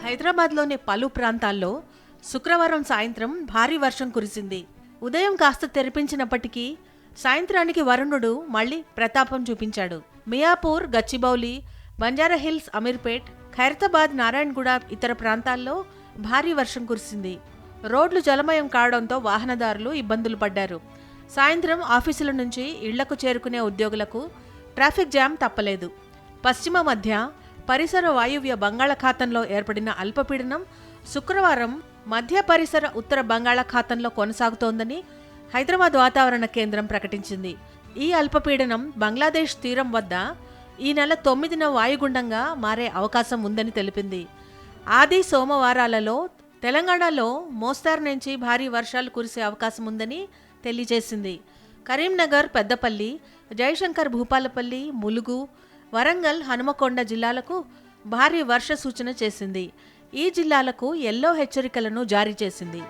హైదరాబాద్లోని పలు ప్రాంతాల్లో శుక్రవారం సాయంత్రం భారీ వర్షం కురిసింది. ఉదయం కాస్త తెరిపించినప్పటికీ సాయంత్రానికి వరుణుడు మళ్లీ ప్రతాపం చూపించాడు. మియాపూర్, గచ్చిబౌలి, బంజారాహిల్స్, అమీర్పేట్, ఖైరతాబాద్, నారాయణగూడ ఇతర ప్రాంతాల్లో భారీ వర్షం కురిసింది. రోడ్లు జలమయం కావడంతో వాహనదారులు ఇబ్బందులు పడ్డారు. సాయంత్రం ఆఫీసుల నుంచి ఇళ్లకు చేరుకునే ఉద్యోగులకు ట్రాఫిక్ జామ్ తప్పలేదు. పశ్చిమ మధ్య పరిసర వాయువ్య బంగాళాఖాతంలో ఏర్పడిన అల్పపీడనం శుక్రవారం మధ్య పరిసర ఉత్తర బంగాళాఖాతంలో కొనసాగుతోందని హైదరాబాద్ వాతావరణ కేంద్రం ప్రకటించింది. ఈ అల్పపీడనం బంగ్లాదేశ్ తీరం వద్ద ఈ నెల 9న వాయుగుండంగా మారే అవకాశం ఉందని తెలిపింది. ఆది సోమవారాలలో తెలంగాణలో మోస్తారు నుంచి భారీ వర్షాలు కురిసే అవకాశం ఉందని తెలియజేసింది. కరీంనగర్, పెద్దపల్లి, జయశంకర్ భూపాలపల్లి, ములుగు, వరంగల్, హనుమకొండ జిల్లాలకు భారీ వర్ష సూచన చేసింది. ఈ జిల్లాలకు యెల్లో హెచ్చరికలను జారీ చేసింది.